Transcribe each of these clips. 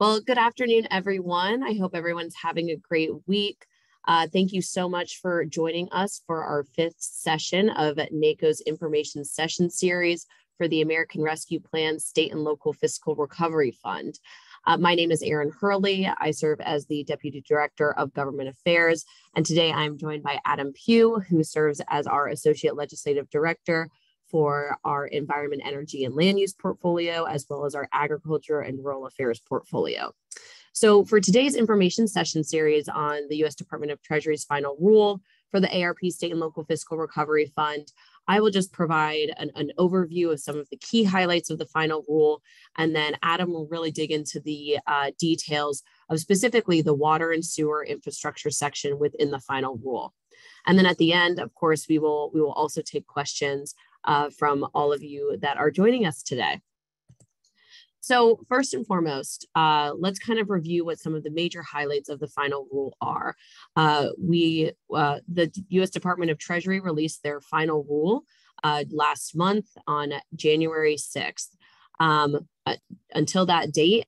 Well, good afternoon, everyone. I hope everyone's having a great week. Thank you so much for joining us for our fifth session of NACo's Information Session Series for the American Rescue Plan State and Local Fiscal Recovery Fund. My name is Erin Hurley. I serve as the Deputy Director of Government Affairs, and today I'm joined by Adam Pugh, who serves as our Associate Legislative Director for our Environment, Energy, and Land Use portfolio, as well as our Agriculture and Rural Affairs portfolio. So for today's information session series on the U.S. Department of Treasury's final rule for the ARP State and Local Fiscal Recovery Fund, I will just provide an overview of some of the key highlights of the final rule, and then Adam will really dig into the details of specifically the water and sewer infrastructure section within the final rule. And then at the end, of course, we will also take questions from all of you that are joining us today. So first and foremost, let's kind of review what some of the major highlights of the final rule are. The U.S. Department of Treasury released their final rule last month on January 6th. Until that date,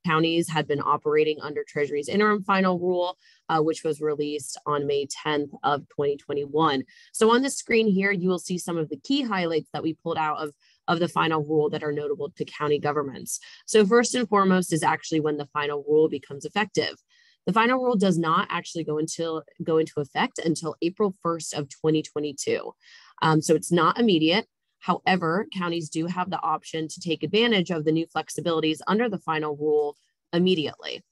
counties had been operating under Treasury's interim final rule, which was released on May 10th of 2021. So on the screen here, you will see some of the key highlights that we pulled out of the final rule that are notable to county governments. So first and foremost is actually when the final rule becomes effective. The final rule does not actually go into effect until April 1st of 2022. So it's not immediate. However, counties do have the option to take advantage of the new flexibilities under the final rule immediately.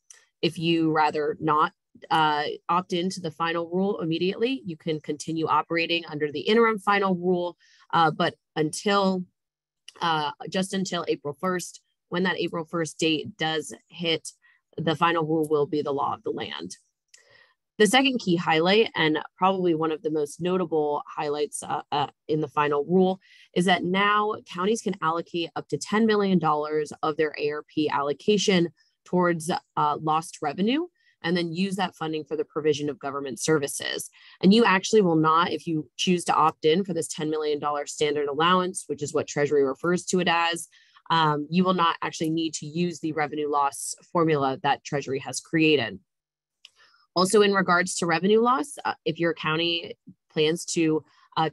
If you rather not opt into the final rule immediately, you can continue operating under the interim final rule, but just until April 1st, when that April 1st date does hit, the final rule will be the law of the land. The second key highlight, and probably one of the most notable highlights in the final rule, is that now counties can allocate up to $10 million of their ARP allocation towards lost revenue, and then use that funding for the provision of government services. And you actually will not, if you choose to opt in for this $10 million standard allowance, which is what Treasury refers to it as, you will not actually need to use the revenue loss formula that Treasury has created. Also, in regards to revenue loss, if your county plans to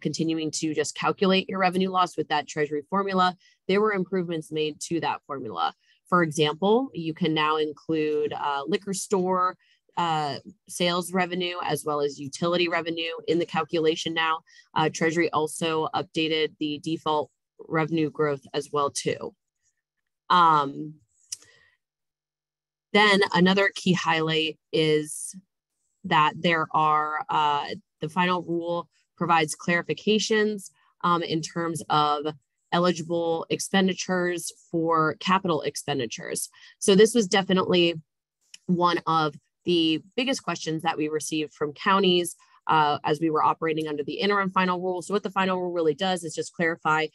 continuing to just calculate your revenue loss with that Treasury formula, there were improvements made to that formula. For example, you can now include liquor store sales revenue as well as utility revenue in the calculation now. Treasury also updated the default revenue growth as well too. Then another key highlight is that there are, the final rule provides clarifications in terms of eligible expenditures for capital expenditures. So this was definitely one of the biggest questions that we received from counties as we were operating under the interim final rule. So what the final rule really does is just clarify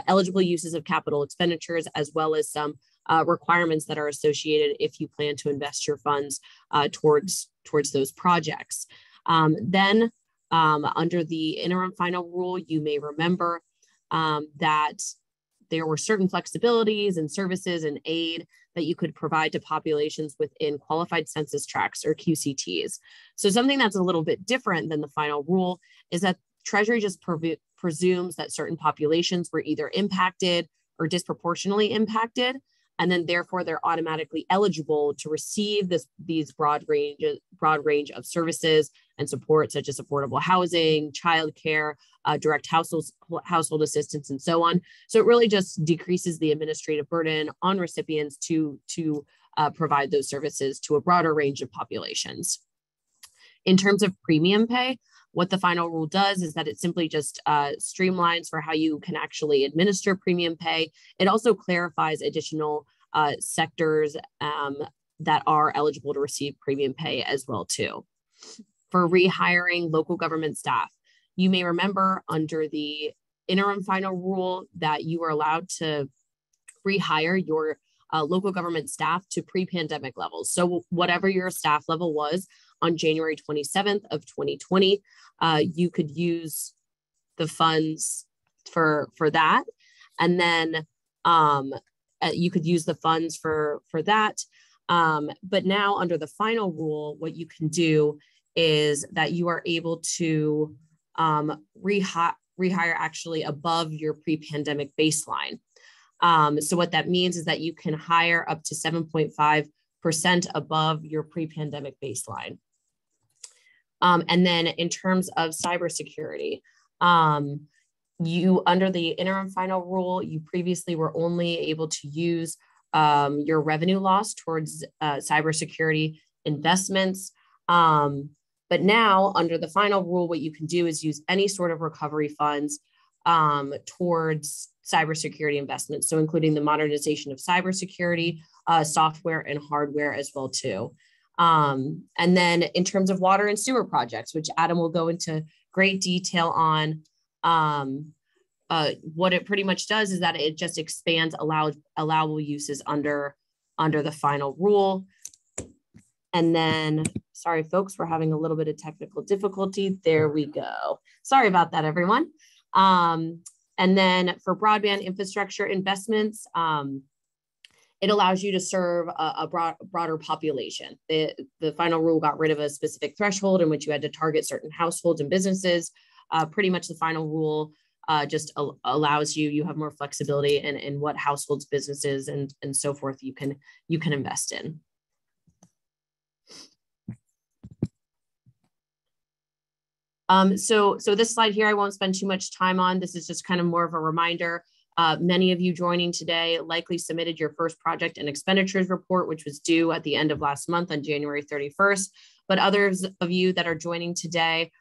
eligible uses of capital expenditures, as well as some requirements that are associated if you plan to invest your funds towards those projects. Then under the interim final rule, you may remember that there were certain flexibilities and services and aid that you could provide to populations within qualified census tracts or QCTs. So something that's a little bit different than the final rule is that Treasury just presumes that certain populations were either impacted or disproportionately impacted, and then therefore they're automatically eligible to receive these broad range of services and support, such as affordable housing, childcare, direct household assistance, and so on. So it really just decreases the administrative burden on recipients to provide those services to a broader range of populations. In terms of premium pay, what the final rule does is that it simply just streamlines for how you can actually administer premium pay. It also clarifies additional sectors that are eligible to receive premium pay as well too. For rehiring local government staff, you may remember under the interim final rule that you are allowed to rehire your local government staff to pre-pandemic levels. So whatever your staff level was on January 27th of 2020, you could use the funds for that. And then you could use the funds for that. But now under the final rule, what you can do is that you are able to rehire actually above your pre-pandemic baseline. So what that means is that you can hire up to 7.5% above your pre-pandemic baseline. And then in terms of cybersecurity, you under the interim final rule, you previously were only able to use your revenue loss towards cybersecurity investments. But now under the final rule, what you can do is use any sort of recovery funds towards cybersecurity investments. So including the modernization of cybersecurity, software and hardware as well too. And then in terms of water and sewer projects, which Adam will go into great detail on, what it pretty much does is that it just expands allowable uses under the final rule. And then, sorry, folks, we're having a little bit of technical difficulty. There we go. Sorry about that, everyone. And then for broadband infrastructure investments, it allows you to serve a broader population. The final rule got rid of a specific threshold in which you had to target certain households and businesses. Pretty much the final rule just allows you have more flexibility in what households, businesses, and so forth you can invest in. So this slide here, I won't spend too much time on. This is just kind of more of a reminder. Many of you joining today likely submitted your first project and expenditures report, which was due at the end of last month on January 31st. But others of you that are joining today,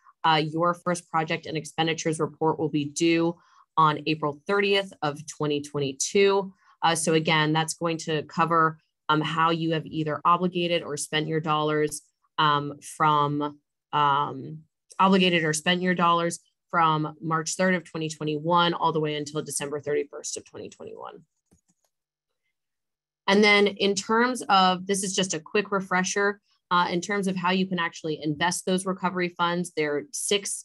your first project and expenditures report will be due on April 30th of 2022. So again, that's going to cover how you have either obligated or spent your dollars from March 3rd of 2021 all the way until December 31st of 2021. And then in terms of, this is just a quick refresher, in terms of how you can actually invest those recovery funds, there are 6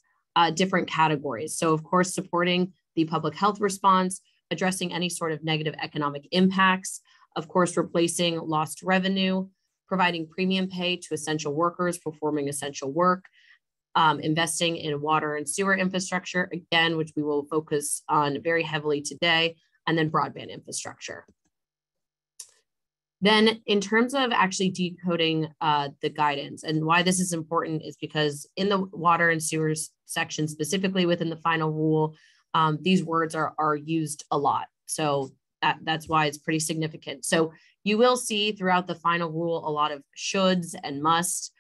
different categories. So of course, supporting the public health response, addressing any sort of negative economic impacts, of course, replacing lost revenue, providing premium pay to essential workers performing essential work, investing in water and sewer infrastructure, again, which we will focus on very heavily today, and then broadband infrastructure. Then in terms of actually decoding the guidance, and why this is important is because in the water and sewers section, specifically within the final rule, these words are used a lot. So that's why it's pretty significant. So you will see throughout the final rule a lot of shoulds and musts.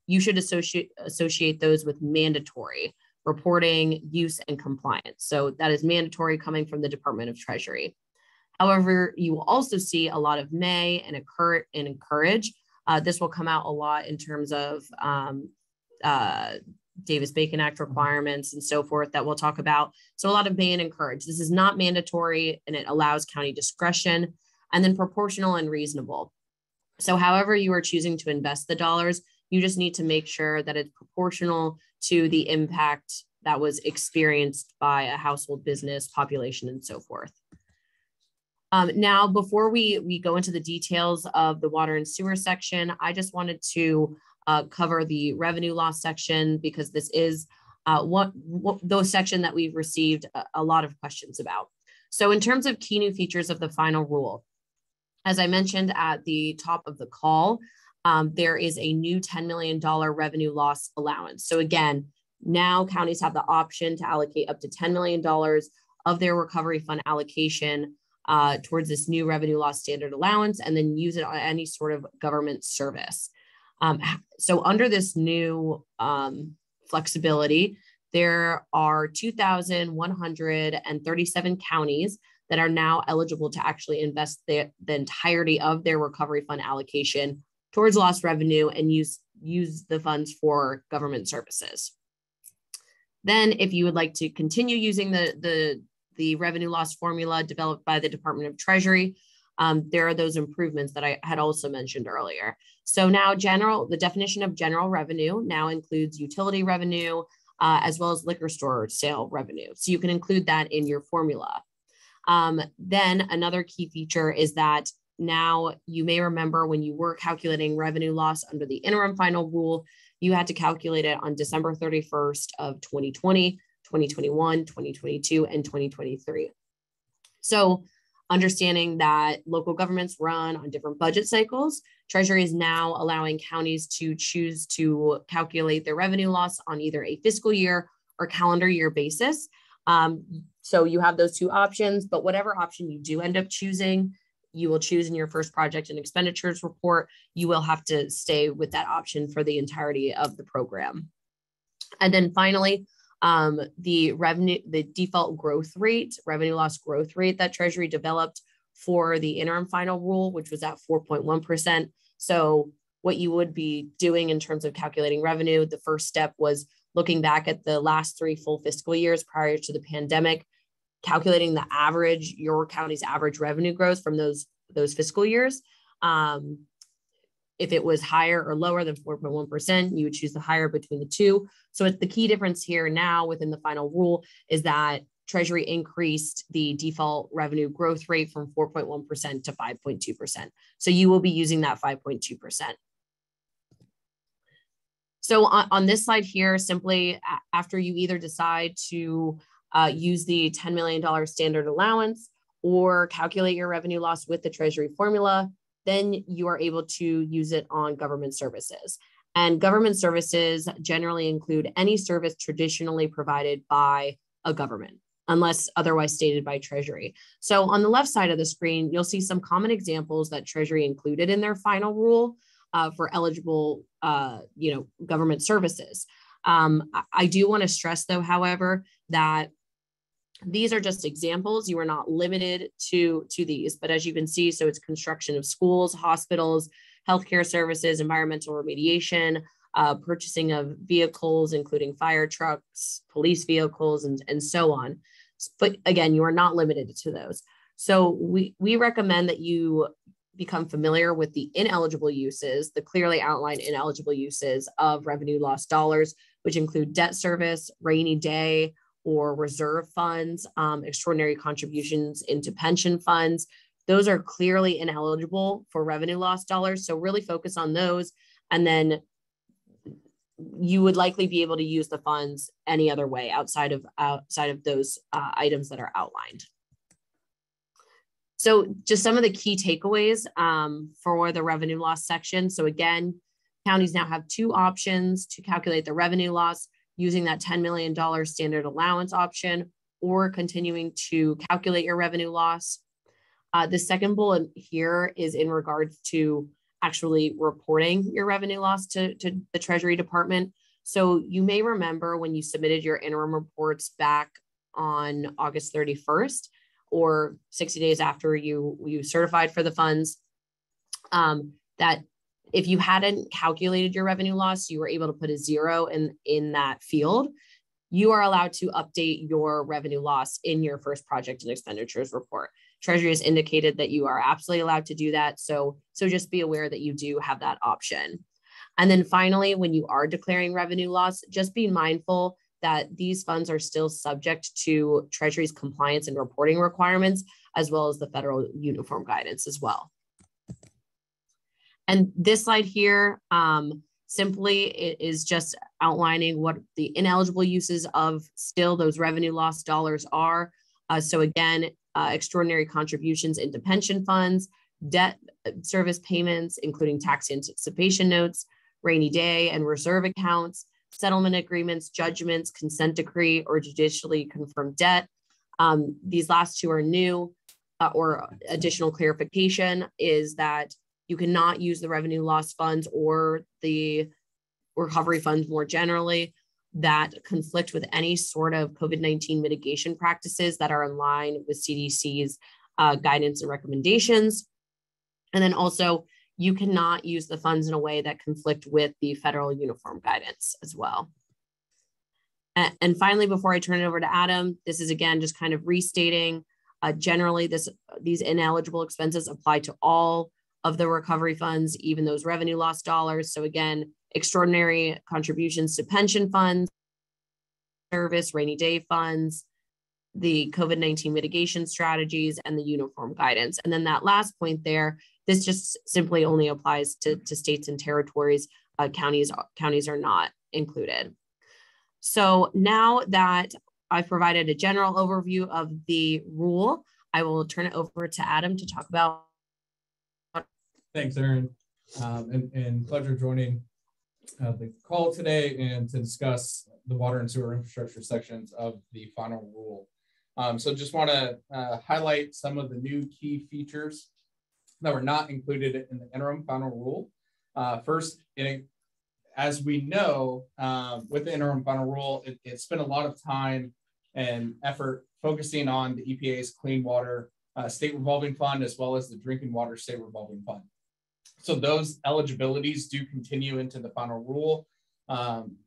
You should associate those with mandatory reporting, use, and compliance. So that is mandatory coming from the Department of Treasury. However, you will also see a lot of may and encourage. This will come out a lot in terms of Davis-Bacon Act requirements and so forth that we'll talk about. So a lot of may and encourage. This is not mandatory and it allows county discretion. And then proportional and reasonable. So however you are choosing to invest the dollars, you just need to make sure that it's proportional to the impact that was experienced by a household, business, population, and so forth. Now, before we go into the details of the water and sewer section, I just wanted to cover the revenue loss section because this is those section that we've received a lot of questions about. So in terms of key new features of the final rule, as I mentioned at the top of the call, there is a new $10 million revenue loss allowance. So again, now counties have the option to allocate up to $10 million of their recovery fund allocation towards this new revenue loss standard allowance and then use it on any sort of government service. So under this new flexibility, there are 2,137 counties that are now eligible to actually invest the entirety of their recovery fund allocation towards lost revenue and use the funds for government services. Then if you would like to continue using the revenue loss formula developed by the Department of Treasury, there are those improvements that I had also mentioned earlier. So now the definition of general revenue now includes utility revenue as well as liquor store sale revenue. So you can include that in your formula. Then another key feature is that now you may remember when you were calculating revenue loss under the interim final rule, you had to calculate it on December 31st of 2020, 2021, 2022, and 2023. So understanding that local governments run on different budget cycles, Treasury is now allowing counties to choose to calculate their revenue loss on either a fiscal year or calendar year basis. So you have those two options, but whatever option you do end up choosing, you will choose in your first project and expenditures report, you will have to stay with that option for the entirety of the program. And then finally, the default growth rate, revenue loss growth rate that Treasury developed for the interim final rule, which was at 4.1%. So what you would be doing in terms of calculating revenue, the first step was looking back at the last 3 full fiscal years prior to the pandemic, calculating the average, your county's average revenue growth from those fiscal years. If it was higher or lower than 4.1%, you would choose the higher between the two. So the key difference here now within the final rule is that Treasury increased the default revenue growth rate from 4.1% to 5.2%. So you will be using that 5.2%. So on this slide here, simply after you either decide to use the $10 million standard allowance or calculate your revenue loss with the Treasury formula, then you are able to use it on government services. And government services generally include any service traditionally provided by a government, unless otherwise stated by Treasury. So on the left side of the screen, you'll see some common examples that Treasury included in their final rule for eligible government services. I do want to stress, though, however, that these are just examples. You are not limited to these, but as you can see, so it's construction of schools, hospitals, healthcare services, environmental remediation, purchasing of vehicles, including fire trucks, police vehicles, and so on. But again, you are not limited to those. So we recommend that you become familiar with the ineligible uses, the clearly outlined ineligible uses of revenue loss dollars, which include debt service, rainy day, or reserve funds, extraordinary contributions into pension funds. Those are clearly ineligible for revenue loss dollars. So really focus on those. And then you would likely be able to use the funds any other way outside of those items that are outlined. So just some of the key takeaways for the revenue loss section. So again, counties now have two options to calculate the revenue loss, using that $10 million standard allowance option or continuing to calculate your revenue loss. The second bullet here is in regards to actually reporting your revenue loss to the Treasury Department. So you may remember when you submitted your interim reports back on August 31st, or 60 days after you certified for the funds, that if you hadn't calculated your revenue loss, you were able to put a 0 in that field. You are allowed to update your revenue loss in your first project and expenditures report. Treasury has indicated that you are absolutely allowed to do that. So just be aware that you do have that option. And then finally, when you are declaring revenue loss, just be mindful that these funds are still subject to Treasury's compliance and reporting requirements, as well as the federal uniform guidance as well. And this slide here, simply it is just outlining what the ineligible uses of still those revenue loss dollars are. So again, extraordinary contributions into pension funds, debt service payments, including tax anticipation notes, rainy day and reserve accounts, settlement agreements, judgments, consent decree, or judicially confirmed debt. These last two are new, or additional clarification is that you cannot use the revenue loss funds or the recovery funds more generally that conflict with any sort of COVID-19 mitigation practices that are in line with CDC's guidance and recommendations. And then also, you cannot use the funds in a way that conflict with the federal uniform guidance as well. And finally, before I turn it over to Adam, this is again just kind of restating, generally these ineligible expenses apply to all of the recovery funds, even those revenue loss dollars. So again, extraordinary contributions to pension funds, service, rainy day funds, the COVID-19 mitigation strategies, and the uniform guidance. And then that last point there, this just simply only applies to states and territories. Counties are not included. So now that I've provided a general overview of the rule, I will turn it over to Adam to talk about. Thanks, Erin, and pleasure joining the call today and to discuss the water and sewer infrastructure sections of the final rule. So just want to highlight some of the new key features that were not included in the interim final rule. First, as we know, with the interim final rule, it spent a lot of time and effort focusing on the EPA's Clean Water State Revolving Fund, as well as the Drinking Water State Revolving Fund. So those eligibilities do continue into the final rule,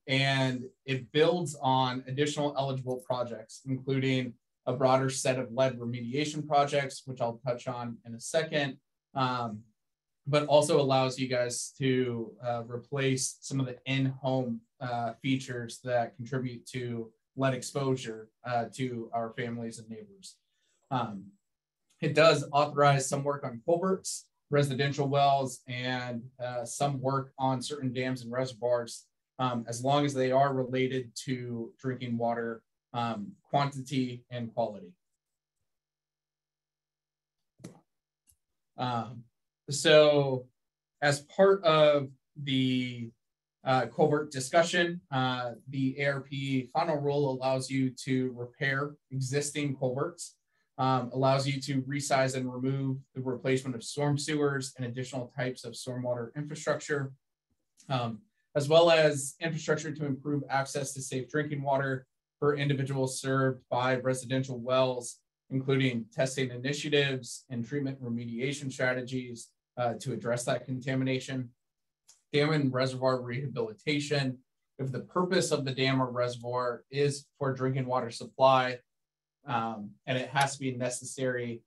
and it builds on additional eligible projects, including a broader set of lead remediation projects, which I'll touch on in a second, but also allows you guys to replace some of the in-home features that contribute to lead exposure to our families and neighbors. It does authorize some work on culverts, residential wells, and some work on certain dams and reservoirs, as long as they are related to drinking water quantity and quality. So as part of the culvert discussion, the ARP final rule allows you to repair existing culverts, allows you to resize and remove the replacement of storm sewers and additional types of stormwater infrastructure, as well as infrastructure to improve access to safe drinking water for individuals served by residential wells, including testing initiatives and treatment remediation strategies to address that contamination, dam and reservoir rehabilitation. If the purpose of the dam or reservoir is for drinking water supply, and it has to be necessary,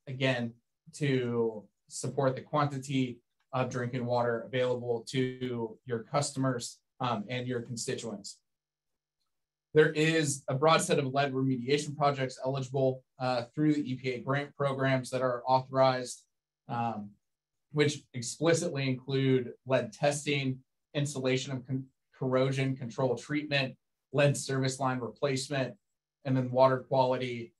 again, to support the quantity of drinking water available to your customers and your constituents. There is a broad set of lead remediation projects eligible through the EPA grant programs that are authorized, which explicitly include lead testing, installation of corrosion control treatment, lead service line replacement, and then water quality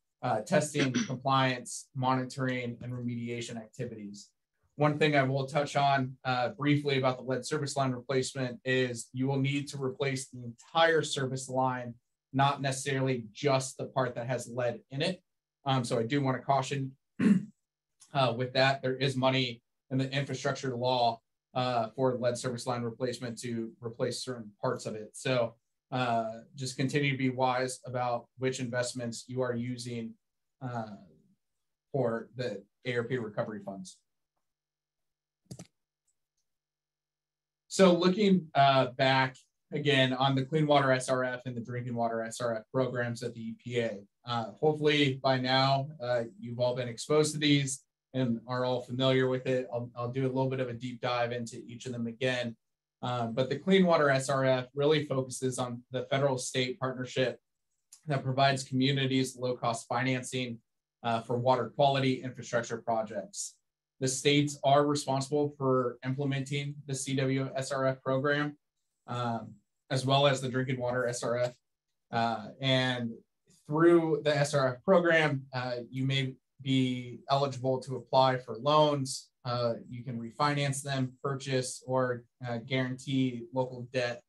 testing, compliance, monitoring, and remediation activities. One thing I will touch on briefly about the lead service line replacement is you will need to replace the entire service line, not necessarily just the part that has lead in it. So I do want to caution with that. There is money in the infrastructure law for lead service line replacement to replace certain parts of it. So just continue to be wise about which investments you are using for the ARP recovery funds. So looking back again on the Clean Water SRF and the Drinking Water SRF programs at the EPA, hopefully by now you've all been exposed to these and are all familiar with it. I'll do a little bit of a deep dive into each of them again. But the Clean Water SRF really focuses on the federal-state partnership that provides communities low-cost financing for water quality infrastructure projects. The states are responsible for implementing the CW SRF program, as well as the Drinking Water SRF. And through the SRF program, you may be eligible to apply for loans. You can refinance them, purchase, or guarantee local debt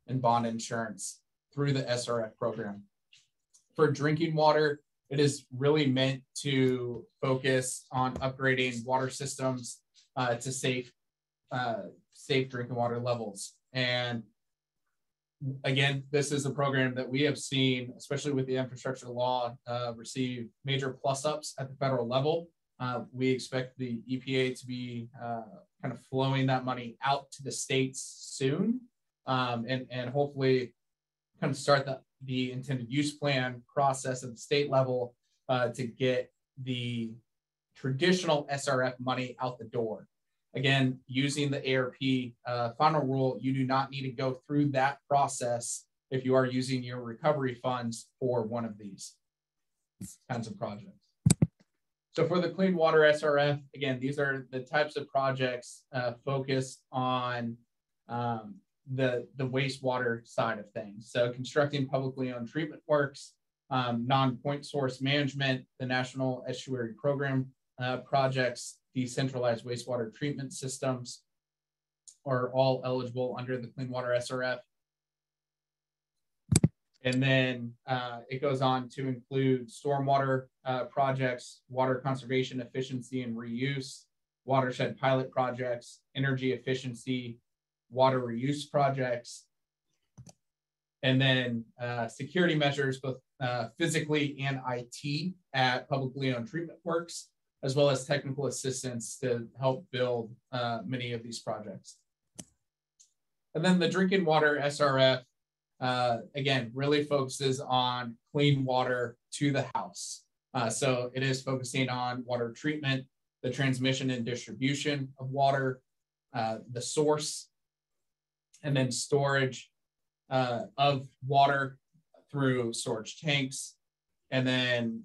and bond insurance through the SRF program. For drinking water, it is really meant to focus on upgrading water systems to safe drinking water levels. And again, this is a program that we have seen, especially with the infrastructure law, receive major plus-ups at the federal level. We expect the EPA to be kind of flowing that money out to the states soon, and hopefully kind of start the intended use plan process at the state level to get the traditional SRF money out the door. Again, using the ARP final rule, you do not need to go through that process if you are using your recovery funds for one of these. kinds of projects. So for the Clean Water SRF, again, these are the types of projects focused on the wastewater side of things. So constructing publicly owned treatment works, non-point source management, the National Estuary Program projects, decentralized wastewater treatment systems are all eligible under the Clean Water SRF. And then it goes on to include stormwater projects, water conservation, efficiency and reuse, watershed pilot projects, energy efficiency, water reuse projects, and then security measures, both physically and IT at publicly owned treatment works, as well as technical assistance to help build many of these projects. And then the drinking water SRF, again, really focuses on clean water to the house. So it is focusing on water treatment, the transmission and distribution of water, the source, and then storage of water through storage tanks, and then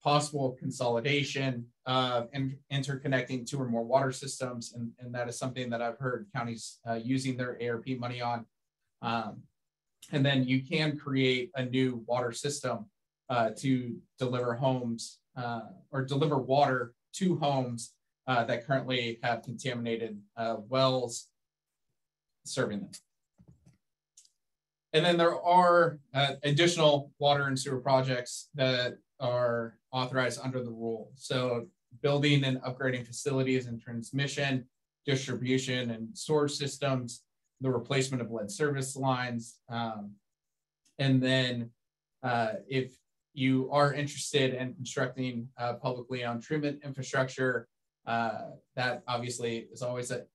possible consolidation and interconnecting two or more water systems. And that is something that I've heard counties using their ARP money on. And then you can create a new water system to deliver homes or deliver water to homes that currently have contaminated wells serving them. And then there are additional water and sewer projects that are authorized under the rule. So building and upgrading facilities and transmission, distribution and storage systems, the replacement of lead service lines. And then if you are interested in constructing publicly owned treatment infrastructure, that obviously is always an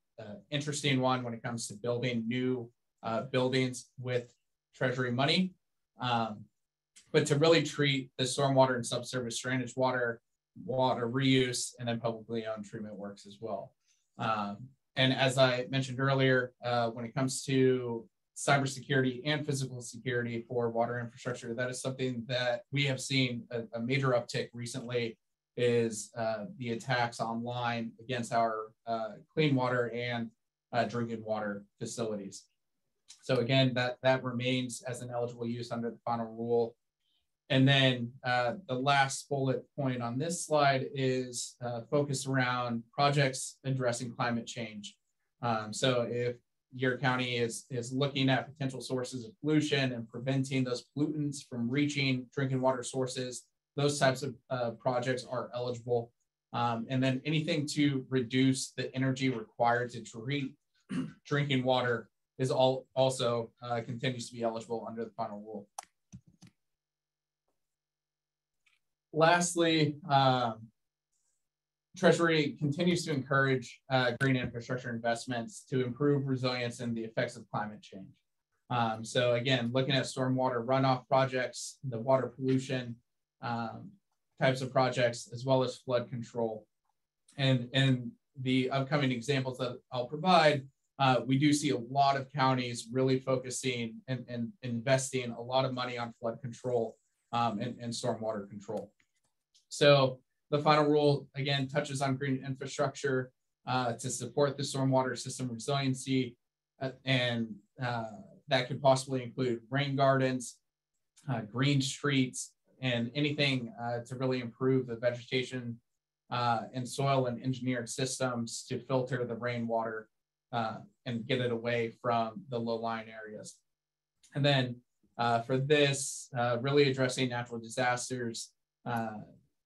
interesting one when it comes to building new buildings with Treasury money. But to really treat the stormwater and subsurface drainage water, water reuse, and then publicly owned treatment works as well. And as I mentioned earlier, when it comes to cybersecurity and physical security for water infrastructure, that is something that we have seen a major uptick recently, is the attacks online against our clean water and drinking water facilities. So again, that remains as an eligible use under the final rule. And then the last bullet point on this slide is focused around projects addressing climate change. So if your county is looking at potential sources of pollution and preventing those pollutants from reaching drinking water sources, those types of projects are eligible. And then anything to reduce the energy required to treat drinking water is also continues to be eligible under the final rule. Lastly, Treasury continues to encourage green infrastructure investments to improve resilience and the effects of climate change. So again, looking at stormwater runoff projects, the water pollution types of projects, as well as flood control. And the upcoming examples that I'll provide, we do see a lot of counties really focusing and investing a lot of money on flood control and stormwater control. So the final rule, again, touches on green infrastructure to support the stormwater system resiliency, and that could possibly include rain gardens, green streets, and anything to really improve the vegetation and soil and engineered systems to filter the rainwater and get it away from the low-lying areas. And then for this, really addressing natural disasters,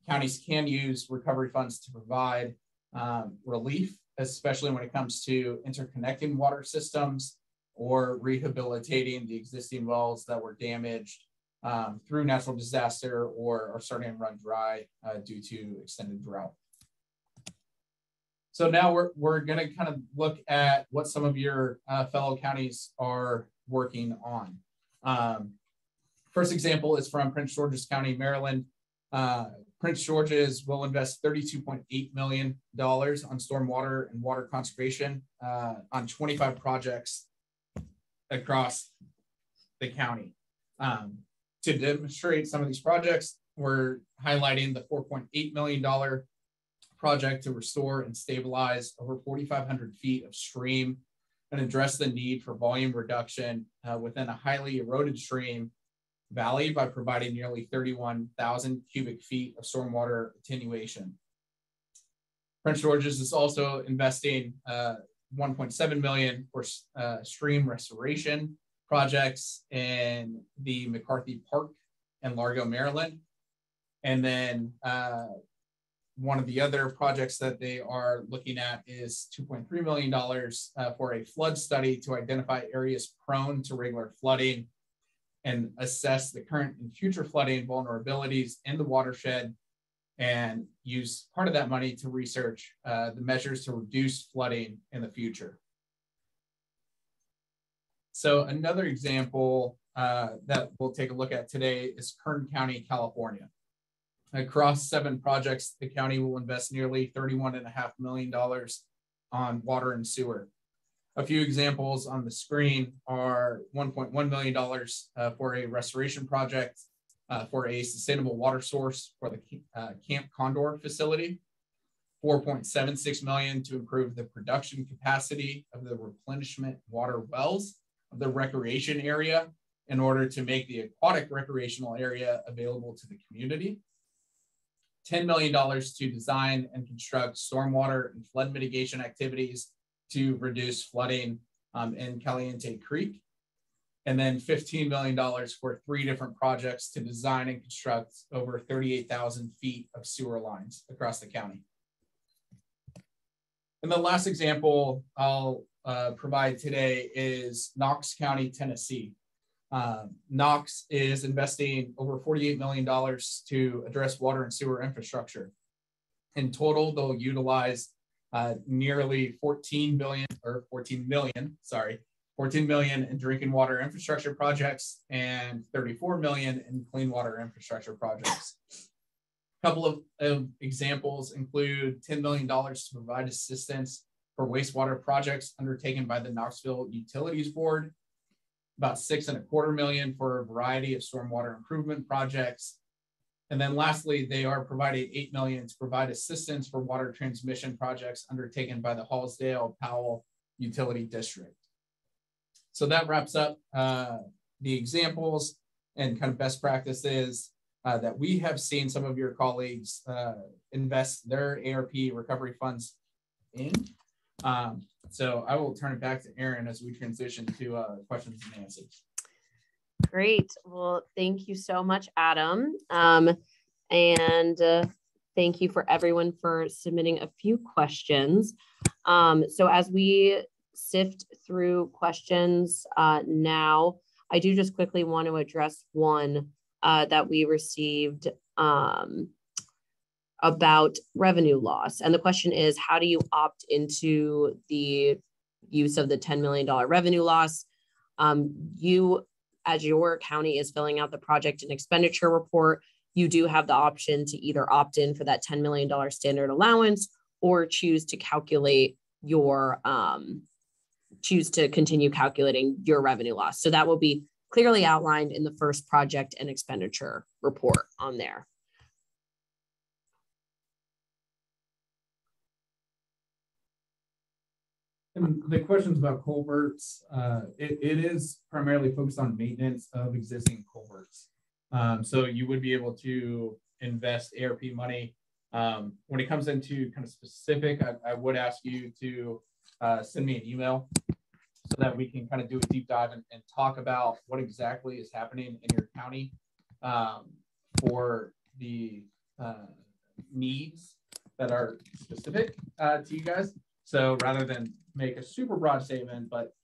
counties can use recovery funds to provide relief, especially when it comes to interconnecting water systems or rehabilitating the existing wells that were damaged through natural disaster or are starting to run dry due to extended drought. So now we're going to kind of look at what some of your fellow counties are working on. First example is from Prince George's County, Maryland. Prince George's will invest $32.8 million on stormwater and water conservation on 25 projects across the county. To demonstrate some of these projects, we're highlighting the $4.8 million project to restore and stabilize over 4,500 feet of stream and address the need for volume reduction within a highly eroded stream valley by providing nearly 31,000 cubic feet of stormwater attenuation. Prince George's is also investing $1.7 million for stream restoration projects in the McCarthy Park in Largo, Maryland. And then one of the other projects that they are looking at is $2.3 million for a flood study to identify areas prone to regular flooding and assess the current and future flooding vulnerabilities in the watershed, and use part of that money to research the measures to reduce flooding in the future. So another example that we'll take a look at today is Kern County, California. Across 7 projects, the county will invest nearly $31.5 million on water and sewer. A few examples on the screen are $1.1 million for a restoration project for a sustainable water source for the Camp Condor facility, $4.76 million to improve the production capacity of the replenishment water wells of the recreation area in order to make the aquatic recreational area available to the community, $10 million to design and construct stormwater and flood mitigation activities to reduce flooding in Caliente Creek, and then $15 million for 3 different projects to design and construct over 38,000 feet of sewer lines across the county. And the last example I'll provide today is Knox County, Tennessee. Knox is investing over $48 million to address water and sewer infrastructure. In total, they'll utilize nearly 14 million in drinking water infrastructure projects and 34 million in clean water infrastructure projects. A couple of examples include $10 million to provide assistance for wastewater projects undertaken by the Knoxville Utilities Board, about $6.25 million for a variety of stormwater improvement projects. And then lastly, they are providing $8 million to provide assistance for water transmission projects undertaken by the Hallsdale-Powell Utility District. So that wraps up the examples and kind of best practices that we have seen some of your colleagues invest their ARP recovery funds in. So I will turn it back to Erin as we transition to questions and answers. Great. Well, thank you so much, Adam. And thank you for everyone for submitting a few questions. So as we sift through questions now, I do just quickly want to address one that we received about revenue loss. And the question is, how do you opt into the use of the $10 million revenue loss? You, as your county is filling out the project and expenditure report, you do have the option to either opt in for that $10 million standard allowance or choose to calculate your, choose to continue calculating your revenue loss. So that will be clearly outlined in the first project and expenditure report on there. And the questions about culverts, it is primarily focused on maintenance of existing culverts. So you would be able to invest ARP money. When it comes into kind of specific, I would ask you to send me an email so that we can kind of do a deep dive and talk about what exactly is happening in your county for the needs that are specific to you guys. So rather than make a super broad statement, but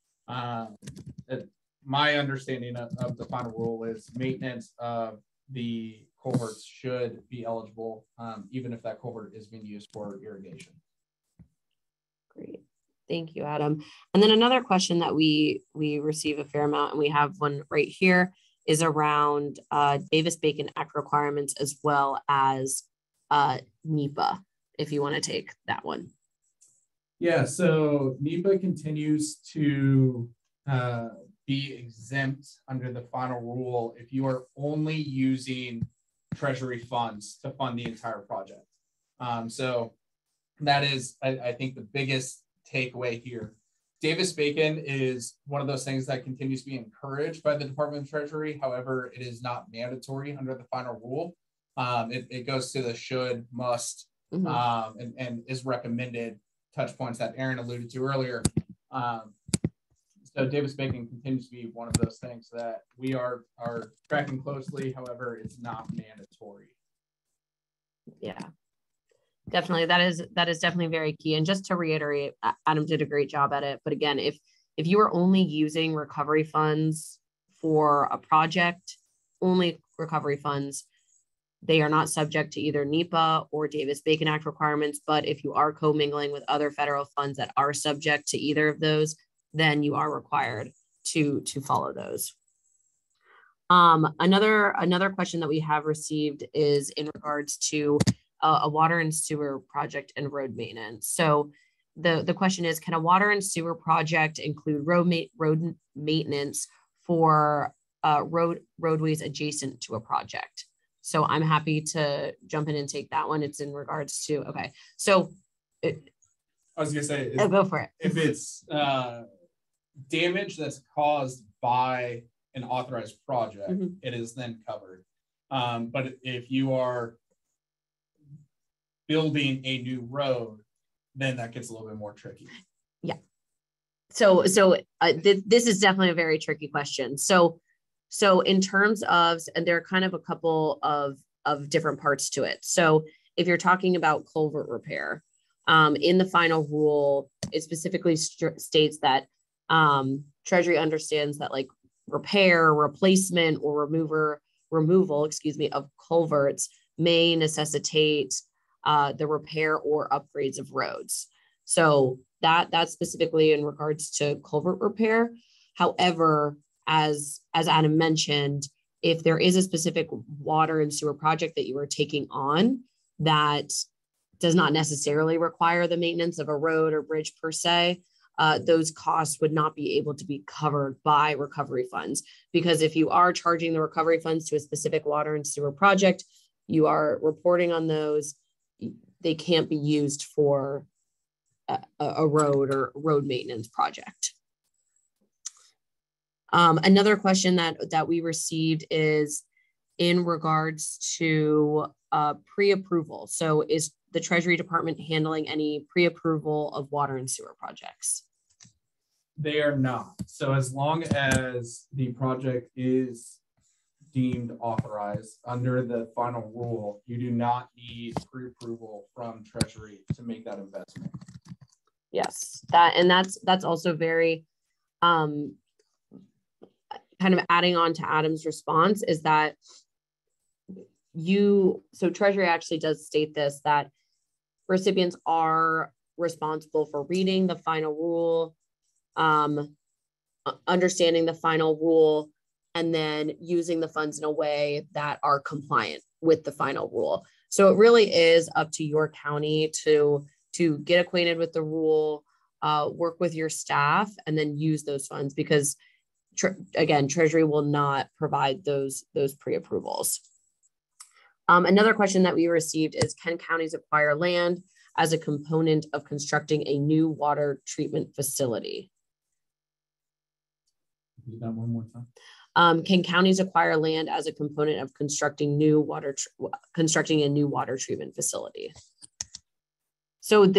my understanding of the final rule is maintenance of the culverts should be eligible, even if that culvert is being used for irrigation. Great. Thank you, Adam. And then another question that we receive a fair amount, and we have one right here, is around Davis-Bacon Act requirements as well as NEPA, if you want to take that one. Yeah, so NEPA continues to be exempt under the final rule if you are only using Treasury funds to fund the entire project. So that is, I think, the biggest takeaway here. Davis-Bacon is one of those things that continues to be encouraged by the Department of Treasury. However, it is not mandatory under the final rule. It goes to the should, must, and is recommended touch points that Aaron alluded to earlier. So Davis-Bacon continues to be one of those things that we are tracking closely. However, it's not mandatory. Yeah, definitely. That is definitely very key. And just to reiterate, Adam did a great job at it. But again, if you are only using recovery funds for a project, only recovery funds, they are not subject to either NEPA or Davis-Bacon Act requirements. But if you are commingling with other federal funds that are subject to either of those, then you are required to follow those. Another question that we have received is in regards to a water and sewer project and road maintenance. So the question is, can a water and sewer project include road maintenance for roadways adjacent to a project? So I'm happy to jump in and take that one. It's in regards to, okay. So I was gonna say, go for it. If it's damage that's caused by an authorized project, it is then covered. But if you are building a new road, then that gets a little bit more tricky. Yeah. So this is definitely a very tricky question. So in terms of, and there are kind of a couple of different parts to it. So if you're talking about culvert repair, in the final rule, it specifically states that Treasury understands that like repair, replacement, or removal, of culverts may necessitate the repair or upgrades of roads. So that's specifically in regards to culvert repair. However, as Adam mentioned, if there is a specific water and sewer project that you are taking on that does not necessarily require the maintenance of a road or bridge per se, those costs would not be able to be covered by recovery funds. Because if you are charging the recovery funds to a specific water and sewer project, you are reporting on those, they can't be used for a road or road maintenance project. Another question that we received is in regards to pre-approval. So is the Treasury Department handling any pre-approval of water and sewer projects? They are not. So as long as the project is deemed authorized under the final rule, you do not need pre-approval from Treasury to make that investment. Yes, that's also very kind of adding on to Adam's response is that so Treasury actually does state this, that recipients are responsible for reading the final rule, understanding the final rule, and then using the funds in a way that are compliant with the final rule. So it really is up to your county to get acquainted with the rule, work with your staff, and then use those funds because again, Treasury will not provide those pre-approvals. Another question that we received is, can counties acquire land as a component of constructing a new water treatment facility? Do that one more time. Can counties acquire land as a component of constructing a new water treatment facility? So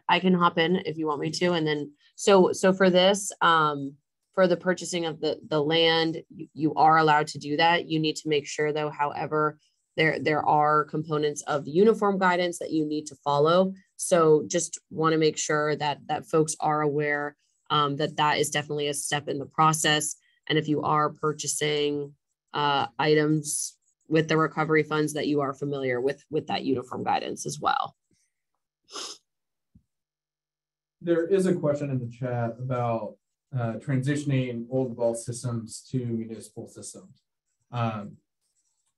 I can hop in if you want me to, and then so for this, for the purchasing of the land, you are allowed to do that. You need to make sure though, however, there are components of the uniform guidance that you need to follow. So just want to make sure that folks are aware that is definitely a step in the process. And if you are purchasing items with the recovery funds, that you are familiar with that uniform guidance as well. There is a question in the chat about transitioning old well systems to municipal systems.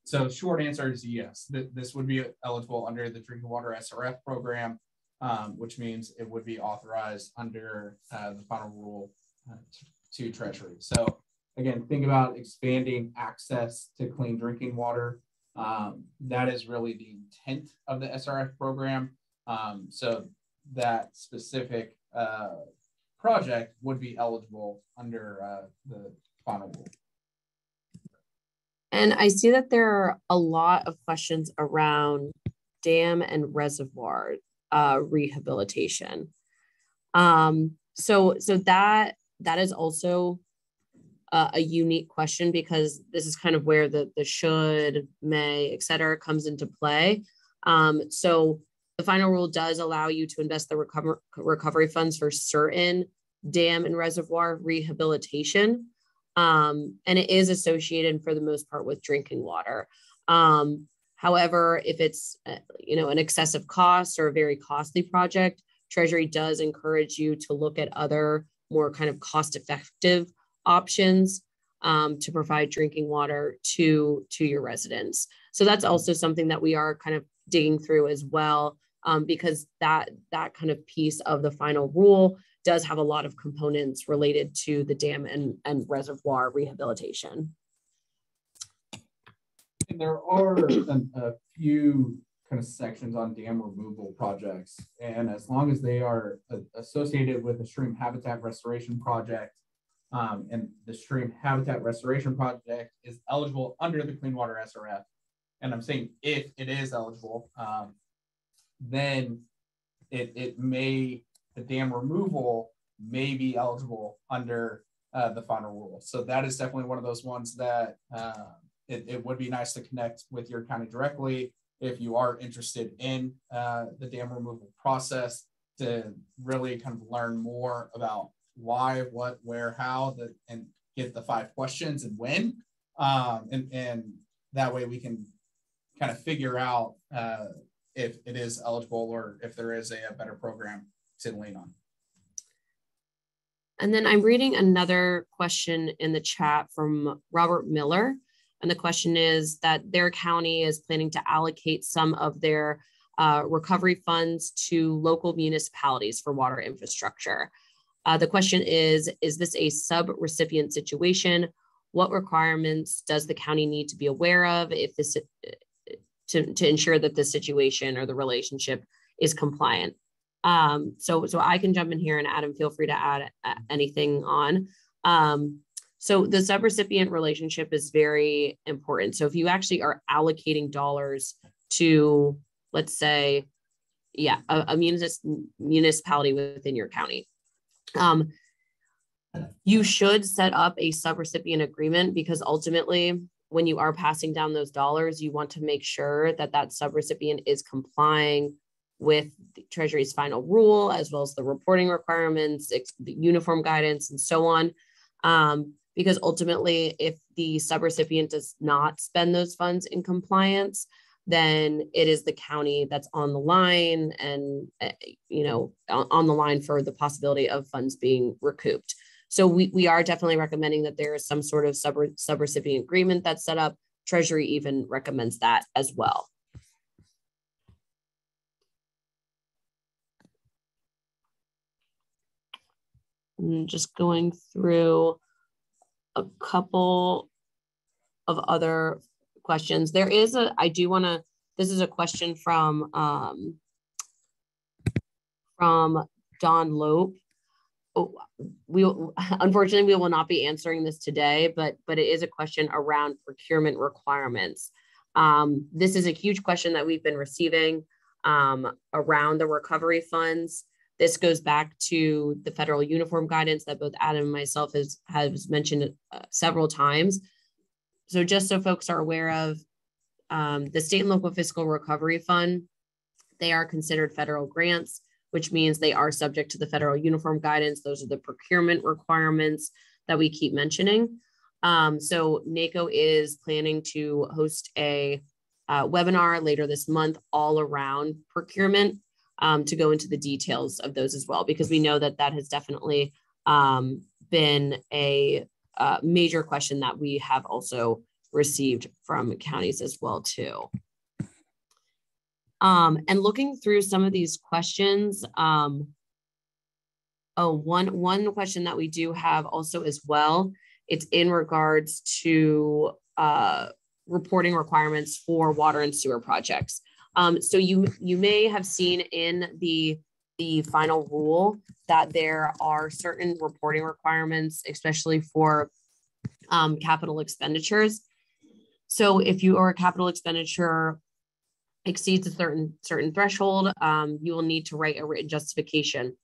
So short answer is yes. This would be eligible under the Drinking Water SRF program, which means it would be authorized under the final rule to Treasury. So again, think about expanding access to clean drinking water. That is really the intent of the SRF program. So that specific project would be eligible under the final rule. And I see that there are a lot of questions around dam and reservoir rehabilitation. So that is also a unique question, because this is kind of where the should, may, et cetera, comes into play. So the final rule does allow you to invest the recovery funds for certain dam and reservoir rehabilitation. And it is associated for the most part with drinking water. However, if it's an excessive cost or a very costly project, Treasury does encourage you to look at other more kind of cost-effective options to provide drinking water to your residents. So that's also something that we are kind of digging through as well, because that kind of piece of the final rule does have a lot of components related to the dam and reservoir rehabilitation. And there are a few kind of sections on dam removal projects, and as long as they are associated with a stream habitat restoration project, and the stream habitat restoration project is eligible under the Clean Water SRF, and I'm saying if it is eligible, then the dam removal may be eligible under the final rule. So that is definitely one of those ones that it would be nice to connect with your county directly if you are interested in the dam removal process, to really kind of learn more about why, what, where, how, and get the 5 questions and when. And that way we can kind of figure out if it is eligible or if there is a better program to lean on. And then I'm reading another question in the chat from Robert Miller. And the question is that their county is planning to allocate some of their recovery funds to local municipalities for water infrastructure. The question is this a sub-recipient situation? What requirements does the county need to be aware of if this to ensure that the situation or the relationship is compliant? So I can jump in here, and Adam, feel free to add anything on. So the subrecipient relationship is very important. So if you actually are allocating dollars to, let's say, a municipality within your county, you should set up a subrecipient agreement, because ultimately, when you are passing down those dollars, you want to make sure that that subrecipient is complying with the Treasury's final rule, as well as the reporting requirements, the uniform guidance, and so on. Because ultimately, if the subrecipient does not spend those funds in compliance, then it is the county that's on the line, and on the line for the possibility of funds being recouped. So we are definitely recommending that there is some sort of subrecipient agreement that's set up. Treasury even recommends that as well. I'm just going through a couple of other questions. There is this is a question from Don Lope. Unfortunately, we will not be answering this today, but it is a question around procurement requirements. This is a huge question that we've been receiving around the recovery funds. This goes back to the federal uniform guidance that both Adam and myself has mentioned several times. So just so folks are aware of, the state and local fiscal recovery fund, they are considered federal grants, which means they are subject to the federal uniform guidance. Those are the procurement requirements that we keep mentioning. So NACo is planning to host a webinar later this month all around procurement, to go into the details of those as well, because we know that that has definitely been a major question that we have also received from counties as well too. And looking through some of these questions, one question that we do have also as well, it's in regards to reporting requirements for water and sewer projects. So you may have seen in the final rule that there are certain reporting requirements, especially for capital expenditures. So if your capital expenditure exceeds a certain threshold, you will need to write a written justification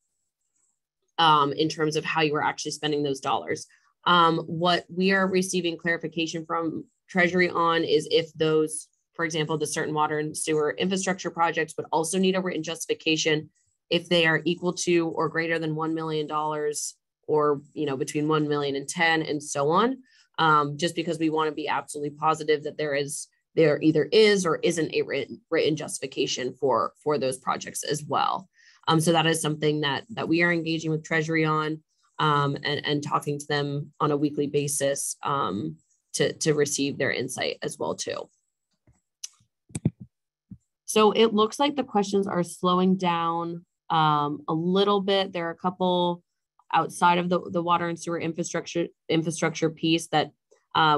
in terms of how you are actually spending those dollars. What we are receiving clarification from Treasury on is if those, for example, the certain water and sewer infrastructure projects would also need a written justification if they are equal to or greater than $1 million, or between 1 million and 10, and so on. Just because we want to be absolutely positive that there either is or isn't a written justification for those projects as well. So that is something that we are engaging with Treasury on, and talking to them on a weekly basis to receive their insight as well too. So it looks like the questions are slowing down a little bit. There are a couple outside of the water and sewer infrastructure piece that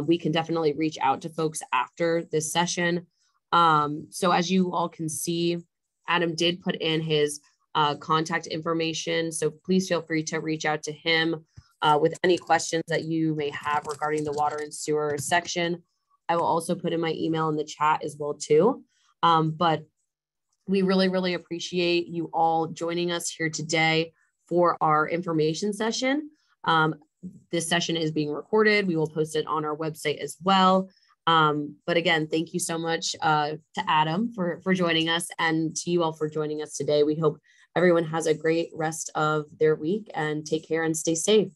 we can definitely reach out to folks after this session. So as you all can see, Adam did put in his contact information. So please feel free to reach out to him with any questions that you may have regarding the water and sewer section. I will also put in my email in the chat as well too. But we really, really appreciate you all joining us here today for our information session. This session is being recorded. We will post it on our website as well. But again, thank you so much to Adam for joining us, and to you all for joining us today. We hope everyone has a great rest of their week, and take care and stay safe.